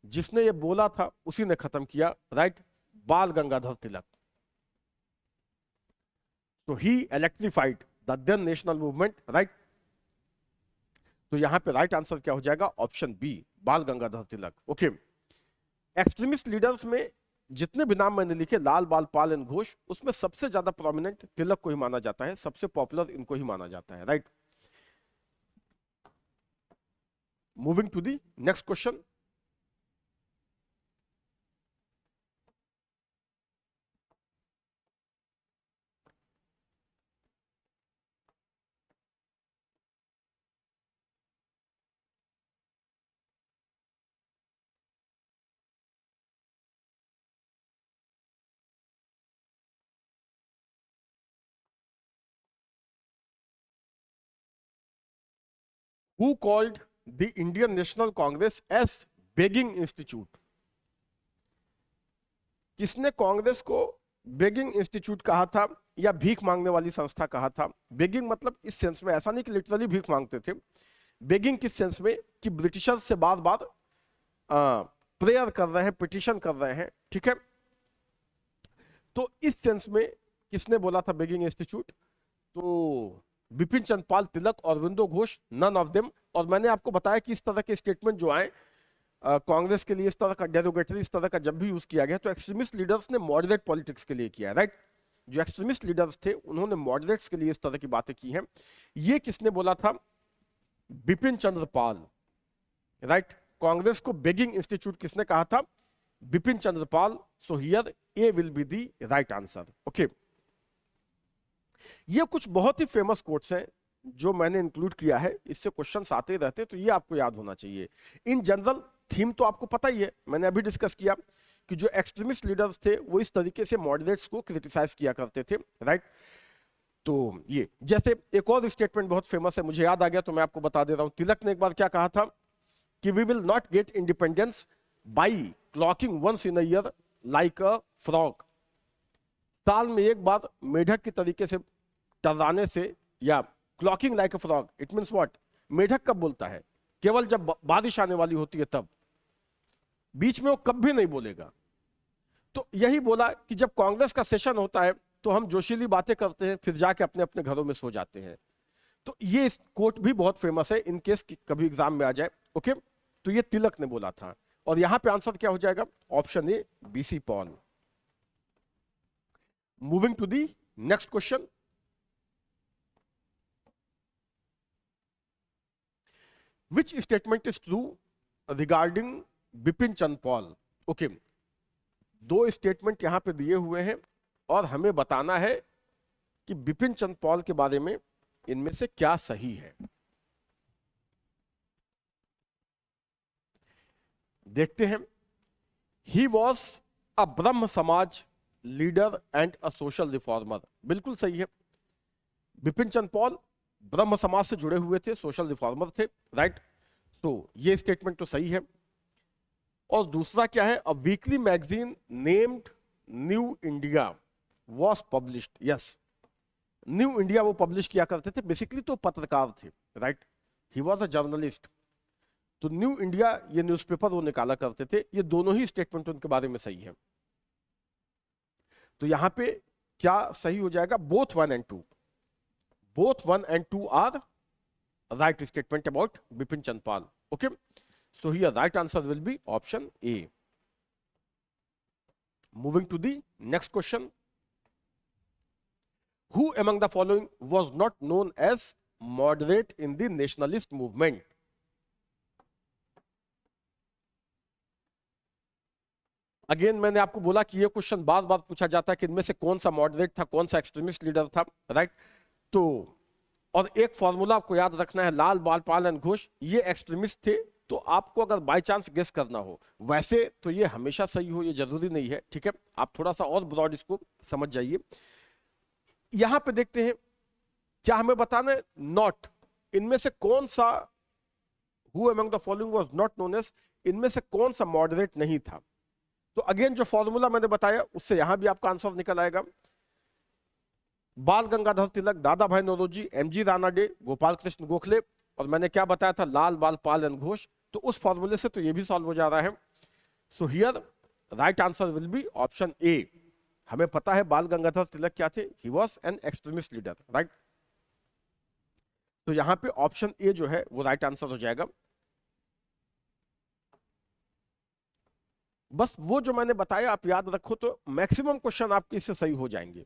जिसने ये बोला था उसी ने खत्म किया, राइट? बाल गंगाधर तिलक। तो he electrified the then national movement, right? तो यहां पे राइट आंसर क्या हो जाएगा? ऑप्शन बी, बाल गंगाधर तिलक। ओके, एक्सट्रीमिस्ट लीडर्स में जितने भी नाम मैंने लिखे, लाल, बाल, पाल एंड घोष, उसमें सबसे ज्यादा प्रोमिनेंट तिलक को ही माना जाता है, सबसे पॉपुलर इनको ही माना जाता है, right? Moving to the next question. Who called the Indian National Congress as begging institute? किसने कांग्रेस को बेगिंग इंस्टीट्यूट कहा था या भीख मांगने वाली संस्था कहा था? बेगिंग मतलब इस सेंस में ऐसा नहीं कि लिटरली भीख मांगते थे, बेगिंग किस सेंस में कि ब्रिटिशर्स से बार बार प्रेयर कर रहे हैं, पिटीशन कर रहे हैं, ठीक है? तो इस सेंस में किसने बोला था बेगिंग इंस्टीट्यूट? तो Bipin Chandra Pal, Tilak, Aurobindo Ghosh, none of them. और मैंने आपको बताया कि इस तरह के स्टेटमेंट जो आए कांग्रेस के लिए, इस तरह का डेरोगेटरी, इस तरह का जब भी यूज किया गया तो एक्सट्रीमिस्ट लीडर्स ने मॉडरेट पॉलिटिक्स के लिए किया है, राइट? जो एक्सट्रीमिस्ट लीडर्स थे उन्होंने मॉडरेट्स के लिए इस तरह की बातें की हैं। ये किसने बोला था? बिपिन चंद्र पाल, राइट? कांग्रेस को बेगिंग इंस्टीट्यूट किसने कहा था? Bipin Chandra Pal. So here A will be the right answer. Okay, ये कुछ बहुत ही फेमस कोट्स हैं जो मैंने इंक्लूड किया है, इससे क्वेश्चंस आते रहते हैं, तो ये आपको याद होना चाहिए। इन जनरल थीम तो आपको पता ही है, मैंने अभी डिस्कस किया कि जो एक्सट्रीमिस्ट लीडर्स थे वो इस तरीके से मॉडरेट्स को क्रिटिसाइज किया करते थे, राइट? तो ये जैसे एक और स्टेटमेंट बहुत फेमस है, मुझे याद आ गया तो मैं आपको बता दे रहा हूं। तिलक ने एक बार क्या कहा था कि we will not get independence by croaking once in a year like a frog. साल में एक बार मेढक की तरीके से टर्राने से, या clocking like a frog, it means what? मेढक कब बोलता है? केवल जब बारिश आने वाली होती है तब, बीच में वो कभी नहीं बोलेगा। तो यही बोला कि जब कांग्रेस का सेशन होता है तो हम जोशीली बातें करते हैं, फिर जाके अपने अपने घरों में सो जाते हैं। तो ये कोट भी बहुत फेमस है, इन केस कभी एग्जाम में आ जाए। ओके, तो ये तिलक ने बोला था, और यहां पे आंसर क्या हो जाएगा? Option A, B C Pal. Moving to the next question. Which statement is true regarding Bipin Chandra Pal? Okay, दो स्टेटमेंट यहां पे दिए हुए हैं और हमें बताना है कि बिपिन चंद्र पॉल के बारे में इनमें से क्या सही है। देखते हैं। ही वॉज अ ब्रह्म समाज leader and a social reformer. बिल्कुल सही है, बिपिन चंद्र पॉल ब्रह्म समाज से जुड़े हुए थे, सोशल रिफॉर्मर थे, राइट? तो ये स्टेटमेंट तो सही है। और दूसरा क्या है? A weekly magazine named new India was published. Yes, new India वो पब्लिश किया करते थे, बेसिकली तो पत्रकार थे, right? He was a journalist. तो न्यू इंडिया ये न्यूज़पेपर वो निकाला करते थे। ये दोनों ही स्टेटमेंट उनके बारे में सही है। तो यहां पे क्या सही हो जाएगा? Both 1 and 2, both 1 and 2 are right statement about Bipin Chandpal. Okay, so here right answer will be option A. Moving to the next question. Who among the following was not known as moderate in the nationalist movement? Again मैंने आपको बोला कि ये question बार बार पूछा जाता है कि इनमें से कौन सा मॉडरेट था, कौन सा एक्सट्रीमिस्ट लीडर था, राइट? तो और एक फॉर्मूला आपको याद रखना है, लाल बाल पाल एंड घोष ये एक्सट्रीमिस्ट थे। तो आपको अगर बाय चांस गेस करना हो, वैसे तो ये हमेशा सही हो ये जरूरी नहीं है, ठीक है? आप थोड़ा सा और ब्रॉड इसको समझ जाइए। यहां पे देखते हैं क्या हमें बताना है, नॉट इनमें से कौन सा, who among the following was not known as, इनमें से कौन सा मॉडरेट नहीं था। तो अगेन जो फॉर्मूला मैंने बताया उससे यहां भी आपका आंसर निकल आएगा। बाल गंगाधर तिलक, दादा भाई नौरोजी, एमजी रानाडे, गोपाल कृष्ण गोखले, और मैंने क्या बताया था, लाल बाल पाल एंड घोष। तो उस फॉर्मूले से तो ये भी सॉल्व हो जा रहा है। So here right answer will be option ए। हमें पता है बाल गंगाधर तिलक क्या थे, he was an extremist leader, right? तो यहां पे ऑप्शन ए जो है वो राइट आंसर हो जाएगा। बस वो जो मैंने बताया आप याद रखो, तो मैक्सिमम क्वेश्चन आपके इससे सही हो जाएंगे,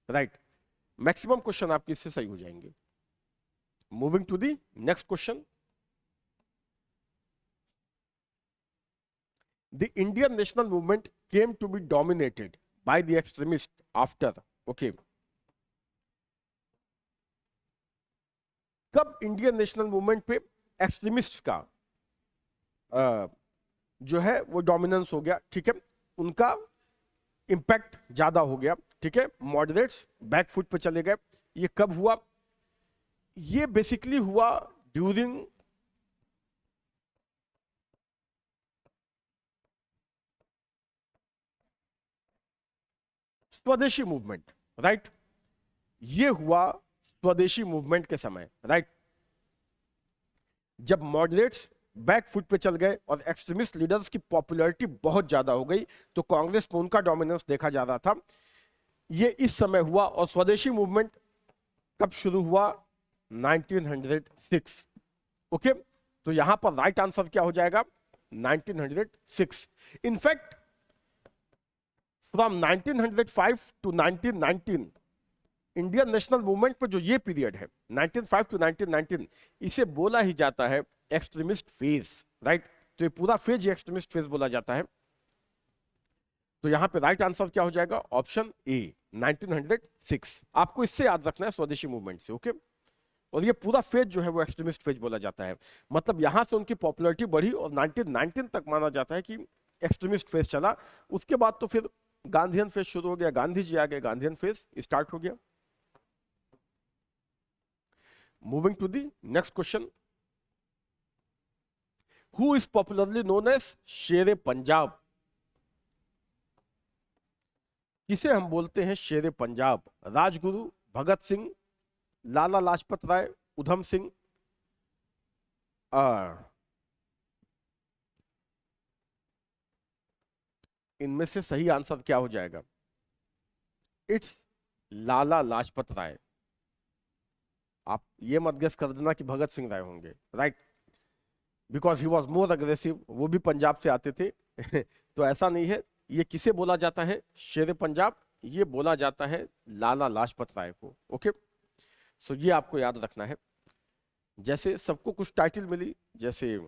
राइट? मैक्सिमम क्वेश्चन आपके इससे सही हो जाएंगे। Moving to the next question. The Indian national movement came to be dominated by the extremist after, okay. कब इंडियन नेशनल मूवमेंट पे एक्सट्रीमिस्ट का जो है वो डोमिनेंस हो गया, ठीक है? उनका इंपैक्ट ज्यादा हो गया, ठीक है? मॉडरेट्स बैकफुट पे चले गए। ये कब हुआ? ये बेसिकली हुआ ड्यूरिंग स्वदेशी मूवमेंट, राइट? ये हुआ स्वदेशी मूवमेंट के समय, राइट? जब मॉडरेट्स बैक फुट पे चल गए और एक्सट्रीमिस्ट लीडर्स की पॉपुलैरिटी बहुत ज्यादा हो गई, तो कांग्रेस में उनका डोमिनेंस देखा जा रहा था। ये इस समय हुआ। और स्वदेशी मूवमेंट कब शुरू हुआ? 1906, ओके। तो यहां पर राइट आंसर क्या हो जाएगा? 1906। In fact from 1905 to 1919 Indian national movement पर जो ये पीरियड है 1905 टू 1919, इसे बोला ही जाता है एक्सट्रीमिस्ट फेज, राइट? तो ये पूरा फेज एक्सट्रीमिस्ट फेज बोला जाता है। तो यहां पे राइट आंसर क्या हो जाएगा? ऑप्शन ए, 1906। आपको इससे याद रखना है स्वदेशी मूवमेंट से, ओके। और ये पूरा फेज जो है वो एक्सट्रीमिस्ट फेज बोला जाता है। मतलब यहां से उनकी पॉपुलैरिटी बढ़ी और 1919 तक माना जाता है कि एक्सट्रीमिस्ट फेज चला। उसके बाद तो फिर गांधीयन फेज शुरू हो गया, गांधी जी आ गए, गांधीयन फेज स्टार्ट हो गया। Moving to the next question. Who is popularly known as शेरे पंजाब? किसे हम बोलते हैं शेरे पंजाब? राजगुरु, भगत सिंह, लाला लाजपत राय, उधम सिंह। इनमें से सही आंसर क्या हो जाएगा? इट्स लाला लाजपत राय। आप ये मत गेस कर देना कि भगत सिंह राय होंगे, right? Because he was more aggressive, वो भी पंजाब से आते थे। तो ऐसा नहीं है। ये किसे बोला जाता है शेरे पंजाब? ये बोला जाता है लाला लाजपत राय को, ओके। सो ये आपको याद रखना है। जैसे सबको कुछ टाइटल मिली, जैसे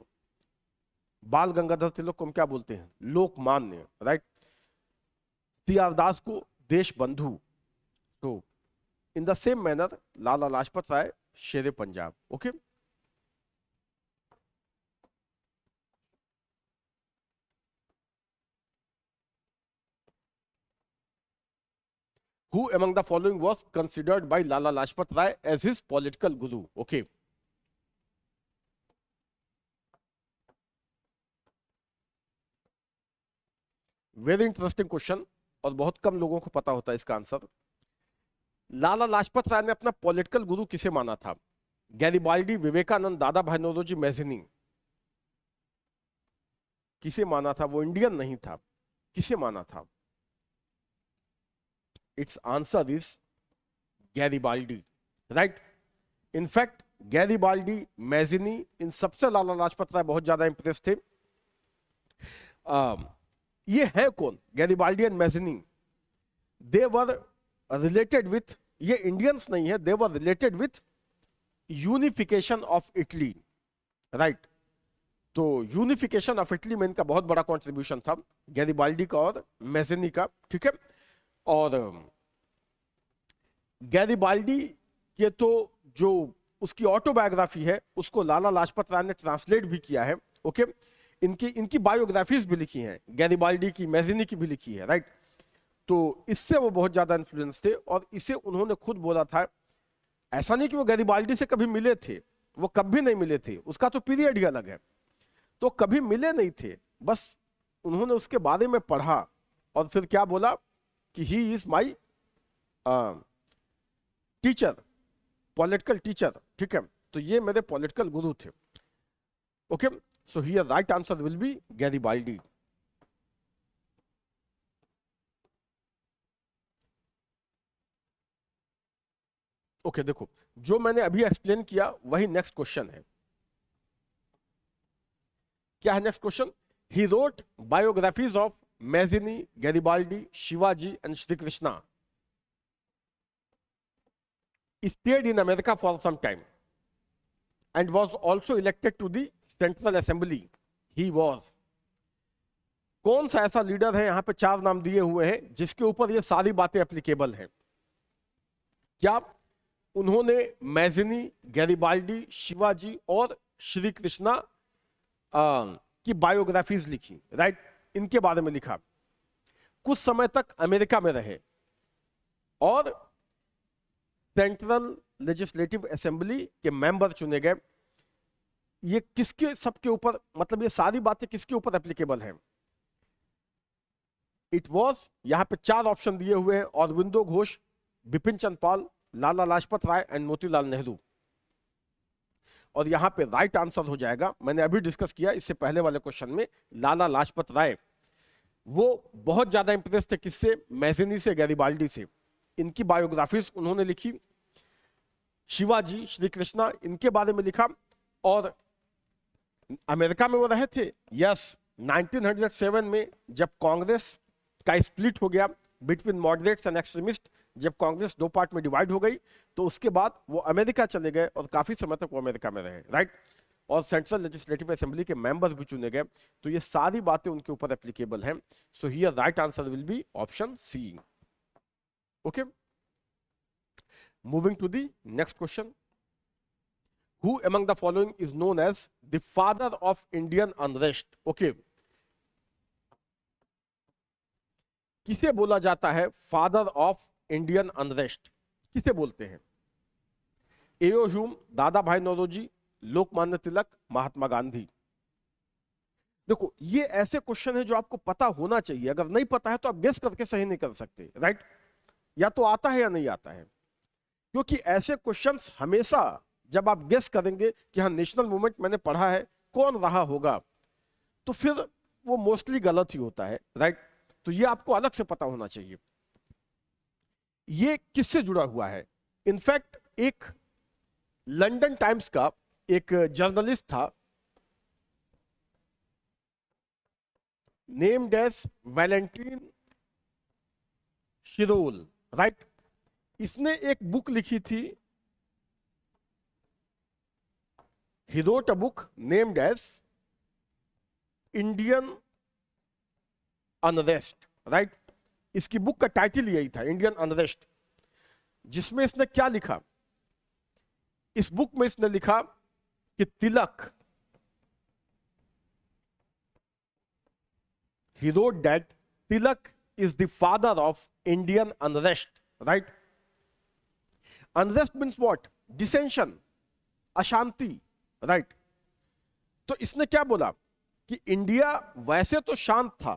बाल गंगाधर तिलक को हम क्या बोलते हैं? लोकमान्य, राइट? सीआर दास को देश बंधु। तो in the same manner Lala Lajpat Rai Shere Punjab, okay. Who among the following was considered by Lala Lajpat Rai as his political guru? Okay. Very interesting question और बहुत कम लोगों को पता होता है इसका आंसर। लाला लाजपत राय ने अपना पॉलिटिकल गुरु किसे माना था? गैरिबाल्डी, विवेकानंद, दादा भाई नौरोजी, मैजिनी। किसे माना था? वो इंडियन नहीं था, किसे माना था? It's answer is Garibaldi, right? In fact Garibaldi, Mazzini, इन सबसे लाला लाजपत राय बहुत ज्यादा इंप्रेस थे। ये है कौन? Garibaldi and Mazzini. They were related with, ये इंडियंस नहीं है, they were related with unification of Italy, right. तो यूनिफिकेशन ऑफ इटली में इनका बहुत बड़ा कंट्रीब्यूशन था, गैरिबाल्डी का और मैजिनी का, ठीक है। और गैरिबाल्डी के तो जो उसकी ऑटोबायोग्राफी है उसको लाला लाजपत राय ने ट्रांसलेट भी किया है, ओके। इनकी बायोग्राफीज भी लिखी हैं, गैरिबाल्डी की, मैजिनी की भी लिखी है, राइट। तो इससे वो बहुत ज्यादा इन्फ्लुएंस थे और इसे उन्होंने खुद बोला था। ऐसा नहीं कि वो गैरिबाल्डी से कभी मिले थे, वो कभी नहीं मिले थे, उसका तो पीरियड ही अलग है। तो कभी मिले नहीं थे, बस उन्होंने उसके बारे में पढ़ा और फिर क्या बोला कि he is my teacher, political teacher, ठीक है। तो ये मेरे पॉलिटिकल गुरु थे, okay. So here right answer will B Garibaldi. Okay, देखो जो मैंने अभी एक्सप्लेन किया वही नेक्स्ट क्वेश्चन है। क्या है next question? He wrote biographies of Mazzini, Garibaldi, Shivaji and Shri Krishna, stayed in America for some time and was also elected to the Central Assembly. He was, कौन सा ऐसा लीडर है, यहां पे 4 नाम दिए हुए हैं जिसके ऊपर ये सारी बातें एप्लीकेबल हैं? क्या उन्होंने मैजिनी, गैरिबाल्डी, शिवाजी और श्री कृष्णा की बायोग्राफीज लिखी, राइट। इनके बारे में लिखा, कुछ समय तक अमेरिका में रहे और सेंट्रल लेजिस्लेटिव असेंबली के मेंबर चुने गए। ये किसके सबके ऊपर, मतलब ये सारी बातें किसके ऊपर एप्लीकेबल हैं? इट वॉज, यहां पे 4 ऑप्शन दिए हुए हैं, अरविंदो घोष, बिपिन चंद्र पाल, लाला लाजपत राय एंड मोतीलाल नेहरू। और यहां पे राइट आंसर हो जाएगा, मैंने अभी डिस्कस किया इससे पहले वाले क्वेश्चन में, लाला लाजपत राय। वो बहुत ज्यादा इंप्रेस थे किससे? मैजिनी से, गैरिबाल्डी से। इनकी बायोग्राफीज उन्होंने लिखी, शिवाजी, श्री कृष्णा, इनके बारे में लिखा। और अमेरिका में वो रहे थे, यस। 1907 में जब कांग्रेस का स्प्लिट हो गया बिटवीन मॉडरेट्स एंड एक्सट्रीमिस्ट, जब कांग्रेस 2 पार्ट में डिवाइड हो गई, तो उसके बाद वो अमेरिका चले गए और काफी समय तक वो अमेरिका में रहे, राइट। और सेंट्रल लेजिस्लेटिव असेंबली के मेंबर्स भी चुने गए। तो ये सारी बातें उनके ऊपर एप्लीकेबल हैं। So here right answer will be option C, okay. Moving to the next question, who among the following is known as the father of Indian unrest? Okay, किसे बोला जाता है फादर ऑफ इंडियन अनरेस्ट? किसे बोलते हैं? एओ Hume, दादा भाई नौरोजी, लोकमान्य तिलक, महात्मा गांधी। देखो ये ऐसे क्वेश्चन है जो आपको पता होना चाहिए, अगर नहीं पता है तो आप गेस करके सही नहीं कर सकते, राइट। या तो आता है या नहीं आता है, क्योंकि ऐसे क्वेश्चंस हमेशा जब आप गेस करेंगे कि हाँ नेशनल मूवमेंट मैंने पढ़ा है, कौन रहा होगा, तो फिर वो मोस्टली गलत ही होता है, राइट। तो ये आपको अलग से पता होना चाहिए। ये किससे जुड़ा हुआ है? इनफैक्ट एक लंदन टाइम्स का एक जर्नलिस्ट था, named as Valentine Chirol, right. इसने एक बुक लिखी थी, he wrote a book named as Indian Unrest, right? इसकी बुक का टाइटल यही था, इंडियन अनरेस्ट। जिसमें इसने क्या लिखा? इस बुक में इसने लिखा कि तिलक, he wrote that Tilak is the father of Indian unrest, right? Unrest means what? Dissension, अशांति, राइट। तो इसने क्या बोला कि इंडिया वैसे तो शांत था,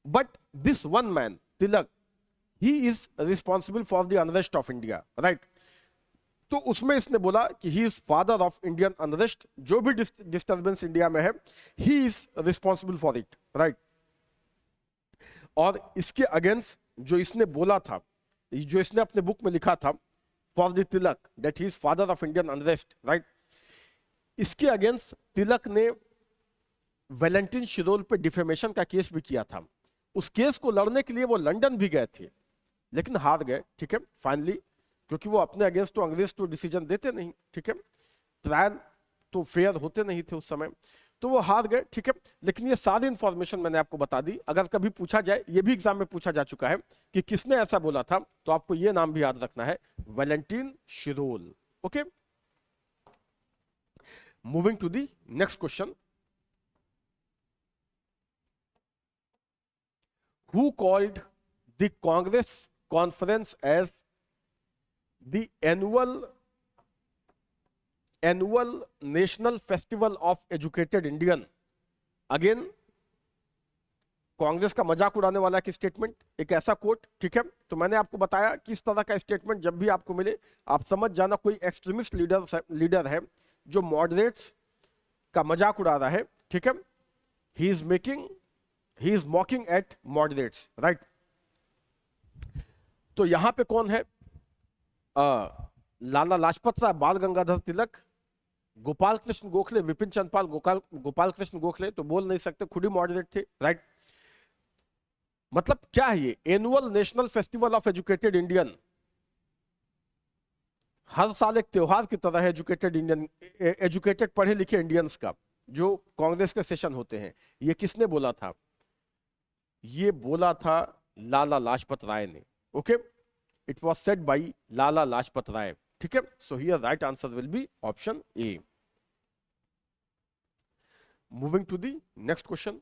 but this one man Tilak, he is responsible for the unrest of India, right. तो उसमें इसने बोला कि he is father of Indian unrest, जो भी डिस्टर्बेंस इंडिया में है, he is responsible for it, right. और इसके अगेंस्ट जो इसने बोला था, जो इसने अपने बुक में लिखा था, for the Tilak that he is father of Indian unrest, right. इसके अगेंस्ट तिलक ने वैलेंटाइन शिरोल पे डिफेमेशन का केस भी किया था। उस केस को लड़ने के लिए वो लंदन भी गए थे, लेकिन हार गए, ठीक है, फाइनली, क्योंकि वो अपने अगेंस्ट तो अंग्रेज तो डिसीजन देते नहीं, ठीक है, ट्रायल तो फेयर होते नहीं थे उस समय, तो वो हार गए, ठीक है। लेकिन ये सारी इंफॉर्मेशन मैंने आपको बता दी। अगर कभी पूछा जाए, ये भी एग्जाम में पूछा जा चुका है कि किसने ऐसा बोला था, तो आपको ये नाम भी याद रखना है, Valentine Chirol. Okay, moving to the next question. Who called the Congress conference as the annual national festival of educated Indian? Again Congress का मजाक उड़ाने वाला की स्टेटमेंट, एक ऐसा कोट, ठीक है। तो मैंने आपको बताया कि इस तरह का स्टेटमेंट जब भी आपको मिले, आप समझ जाना कोई एक्सट्रीमिस्ट लीडर है जो मॉडरेट्स का मजाक उड़ा रहा है, ठीक है। He is mocking at moderates, right. तो यहां पे कौन है? लाला लाजपत राय, बाल गंगाधर तिलक, गोपाल कृष्ण गोखले, विपिन चंद्रपाल, गोपाल कृष्ण गोखले तो बोल नहीं सकते, खुद ही मॉडरेट थे, राइट। मतलब क्या है ये? Annual national festival of educated Indian, हर साल एक त्योहार की तरह है एजुकेटेड पढ़े लिखे इंडियंस का, जो कांग्रेस के सेशन होते हैं। ये किसने बोला था? ये बोला था लाला लाजपत राय ने। Okay, it was said by Lala Lajpat Rai, ठीक है। So here right answer will be option A. Moving to the next question.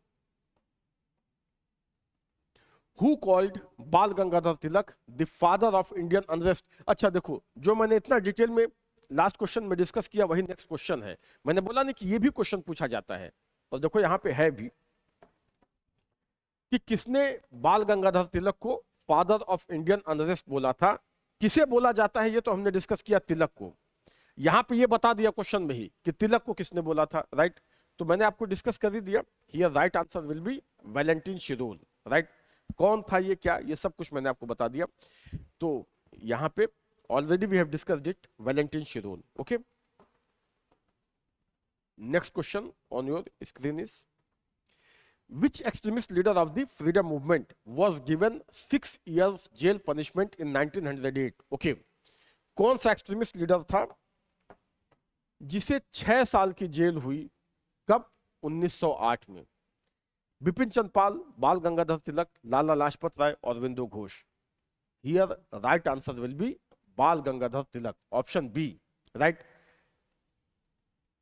Who called Bal Gangadhar Tilak the father of Indian unrest? अच्छा देखो, जो मैंने इतना डिटेल में लास्ट क्वेश्चन में डिस्कस किया वही नेक्स्ट क्वेश्चन है। मैंने बोला नहीं कि ये भी क्वेश्चन पूछा जाता है, और देखो यहां पे है भी कि किसने बाल गंगाधर तिलक को फादर ऑफ इंडियन अनरेस्ट बोला था। किसे बोला जाता है ये तो हमने डिस्कस किया, तिलक को। यहां पे ये बता दिया क्वेश्चन में ही कि तिलक को किसने बोला था, राइट। तो मैंने आपको डिस्कस कर ही दिया। Here right answer will B Valentine Shirol, right. कौन था ये, क्या, ये सब कुछ मैंने आपको बता दिया। तो यहां पे already we have discussed it, Valentine Chirol. Okay, next question on your screen is which extremist leader of the freedom movement was given 6 years jail punishment in 1908? okay, कौन सा एक्सट्रीमिस्ट लीडर था जिसे 6 साल की जेल हुई? कब? 1908 में। Bipin Chandrapal, Bal Gangadhar Tilak, Lala Lajpat Rai, Aurobindo Ghosh. Here right answer will be Bal Gangadhar Tilak, option B, right.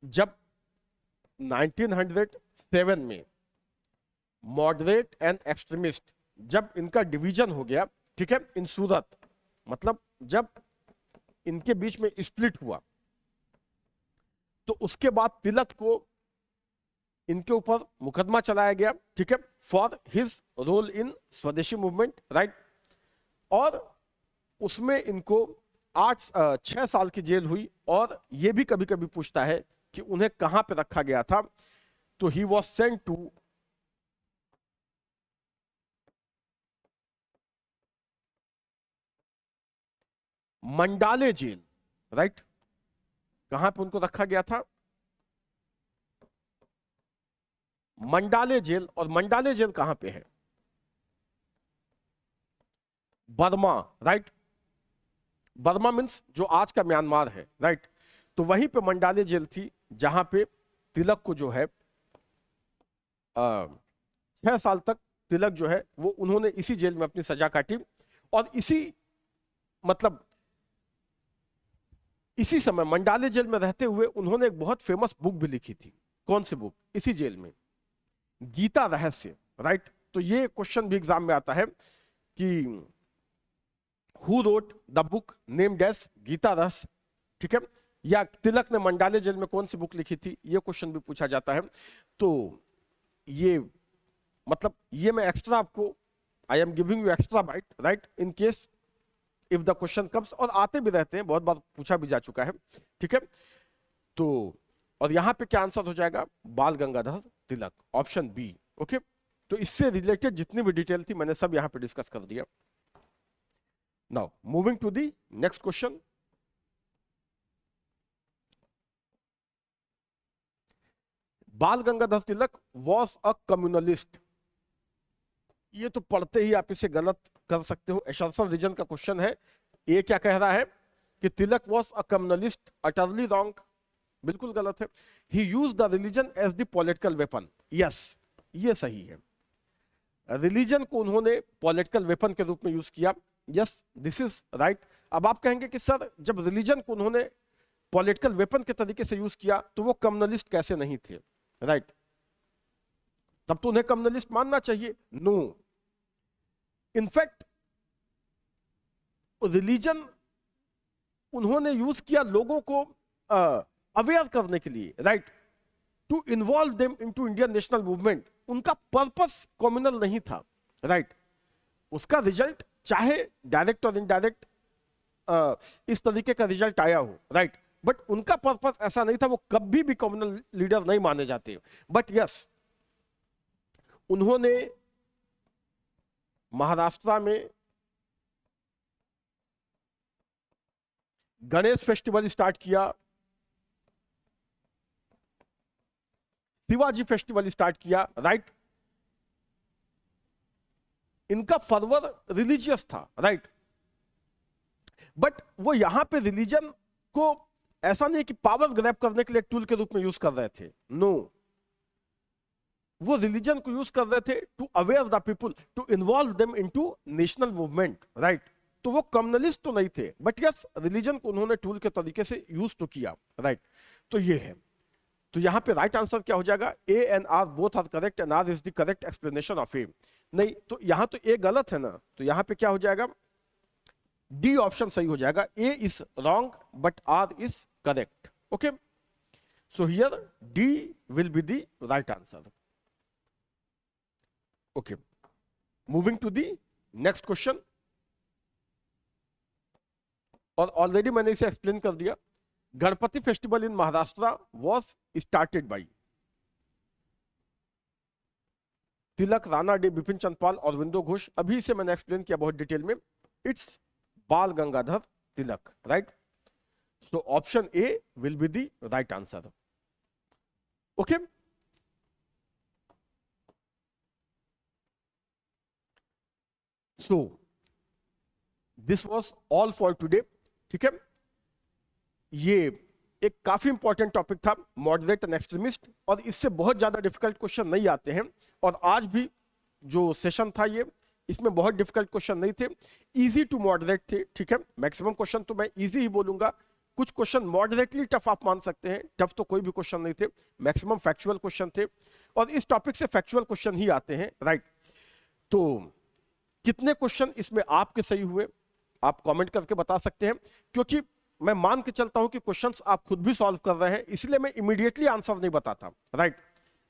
जब 1907 में मॉडरेट एंड एक्सट्रीमिस्ट, जब इनका डिवीजन हो गया, ठीक है, इन सूरत, मतलब जब इनके बीच में स्प्लिट हुआ, तो उसके बाद तिलक को इनके ऊपर मुकदमा चलाया गया, ठीक है, फॉर हिज रोल इन स्वदेशी मूवमेंट, राइट। और उसमें इनको 6 साल की जेल हुई। और यह भी कभी कभी पूछता है कि उन्हें कहां पे रखा गया था, तो he was sent to Mandalay jail, right. कहां पे उनको रखा गया था? Mandalay jail. और मंडाले जेल कहां पे है? Burma, right. बर्मा मीन्स जो आज का म्यांमार है, राइट। तो वहीं पे मंडाले जेल थी जहां पे तिलक को जो है 6 साल तक तिलक जो है वो उन्होंने इसी जेल में अपनी सजा काटी। और इसी समय मंडाले जेल में रहते हुए उन्होंने एक बहुत फेमस बुक भी लिखी थी। कौन सी बुक? इसी जेल में, गीता रहस्य, राइट। तो ये क्वेश्चन भी एग्जाम में आता है कि who wrote the book named as Gita Rahasya, ठीक है। या तिलक ने मंडाले जेल में कौन सी बुक लिखी थी, ये क्वेश्चन भी पूछा जाता है। तो ये ये मैं एक्स्ट्रा आपको, I am giving you extra bite, right, in case if the question comes. और आते भी रहते हैं, बहुत बार पूछा भी जा चुका है, ठीक है। तो और यहां पे क्या आंसर हो जाएगा? बाल Gangadhar Tilak, option B. Okay, तो इससे रिलेटेड जितनी भी डिटेल थी मैंने सब यहां पे डिस्कस कर दिया। Now moving to the next question. Bal Gangadhar Tilak was a communalist. ये तो पढ़ते ही आप इसे गलत कर सकते हो, एशर्सन रीजन का क्वेश्चन है। ये क्या कह रहा है कि Tilak was a communalist, utterly wrong, बिल्कुल गलत है। He use the religion as the political weapon, yes ये सही है। रिलीजन को उन्होंने पॉलिटिकल वेपन के रूप में यूज किया, यस दिस इज राइट। अब आप कहेंगे कि सर जब रिलीजन को उन्होंने पॉलिटिकल वेपन के तरीके से यूज किया तो वो कम्युनलिस्ट कैसे नहीं थे, राइट? तब तो उन्हें कम्युनलिस्ट मानना चाहिए। नो, इनफैक्ट रिलीजन उन्होंने यूज किया लोगों को अवेयर करने के लिए, right, to involve them into Indian national movement. उनका पर्पस कम्युनल नहीं था, राइट? उसका रिजल्ट चाहे डायरेक्ट और इनडायरेक्ट इस तरीके का रिजल्ट आया हो, राइट, बट उनका पर्पस ऐसा नहीं था। वो कभी भी कम्युनल लीडर नहीं माने जाते। बट यस, उन्होंने महाराष्ट्र में गणेश फेस्टिवल स्टार्ट किया, शिवाजी फेस्टिवल स्टार्ट किया, राइट? इनका फर्वर रिलीजियस था, राइट? बट वो यहां पे रिलीजन को ऐसा नहीं कि पावर ग्रैब करने के लिए टूल के रूप में यूज कर रहे थे। नो, वो रिलीजन को यूज कर रहे थे to aware the people, to involve them into national movement, right? तो वो कम्युनलिस्ट तो नहीं थे, बट यस रिलीजन को उन्होंने टूल के तरीके से यूज तो किया, राइट? तो ये है। तो यहां पे राइट आंसर क्या हो जाएगा? A and R both are correct and R is the correct explanation of A. नहीं तो यहां तो ए गलत है ना, तो यहां पे क्या हो जाएगा? डी ऑप्शन सही हो जाएगा। A is wrong but R is correct. Okay, so here D will be the right answer. Okay, moving to the next question. और ऑलरेडी मैंने इसे एक्सप्लेन कर दिया। Ganapati festival in Maharashtra was started by Tilak, Ranade, Bipin Chandra Pal, Aurobindo Ghosh. अभी इसे मैंने एक्सप्लेन किया बहुत डिटेल में। It's Bal Gangadhar Tilak, right? So option A will be the right answer. Okay, so this was all for today. ठीक है, ये एक काफी इंपॉर्टेंट टॉपिक था, मॉडरेट एंड एक्सट्रीमिस्ट, और इससे बहुत ज्यादा डिफिकल्ट क्वेश्चन नहीं आते हैं। और आज भी जो सेशन था ये, इसमें बहुत डिफिकल्ट क्वेश्चन नहीं थे, इजी टू मॉडरेट थे। ठीक है, मैक्सिमम क्वेश्चन तो मैं इजी ही बोलूंगा, कुछ क्वेश्चन मॉडरेटली टफ आप मान सकते हैं, टफ तो कोई भी क्वेश्चन नहीं थे, मैक्सिमम फैक्चुअल क्वेश्चन थे, और इस टॉपिक से फैक्चुअल क्वेश्चन ही आते हैं, राइट? तो कितने क्वेश्चन इसमें आपके सही हुए आप कमेंट करके बता सकते हैं, क्योंकि मैं मान के चलता हूं कि क्वेश्चंस आप खुद भी सॉल्व कर रहे हैं, इसलिए मैं इमीडिएटली आंसर नहीं बताता, राइट?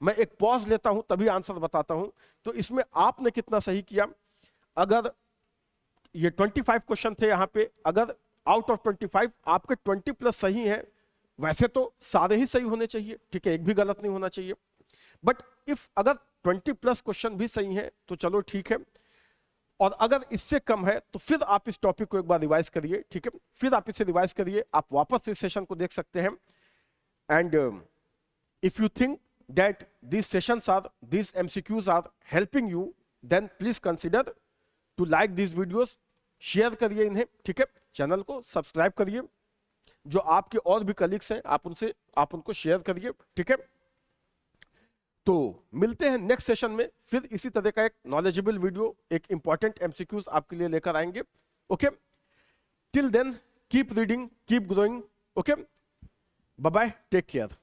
मैं एक पॉज लेता हूं तभी आंसर बताता हूं। तो इसमें आपने कितना सही किया? अगर ये 25 क्वेश्चन थे यहां पे, अगर आउट ऑफ 25 आपके 20 प्लस सही हैं, वैसे तो सारे ही सही होने चाहिए, ठीक है, एक भी गलत नहीं होना चाहिए। बट इफ अगर 20 प्लस क्वेश्चन भी सही हैं तो चलो ठीक है, और अगर इससे कम है तो फिर आप इस टॉपिक को एक बार रिवाइज करिए। ठीक है, फिर आप इसे रिवाइज करिए, आप वापस इस सेशन को देख सकते हैं। And if you think that these sessions are, these MCQs are helping you, then please consider to like these videos, share करिए इन्हें, ठीक है, चैनल को सब्सक्राइब करिए, जो आपके और भी कलीग्स हैं आप उनको शेयर करिए, ठीक है। तो मिलते हैं नेक्स्ट सेशन में, फिर इसी तरह का एक नॉलेजेबल वीडियो, एक इंपॉर्टेंट MCQs आपके लिए लेकर आएंगे। Okay, till then keep reading, keep growing. Okay, bye bye, take care.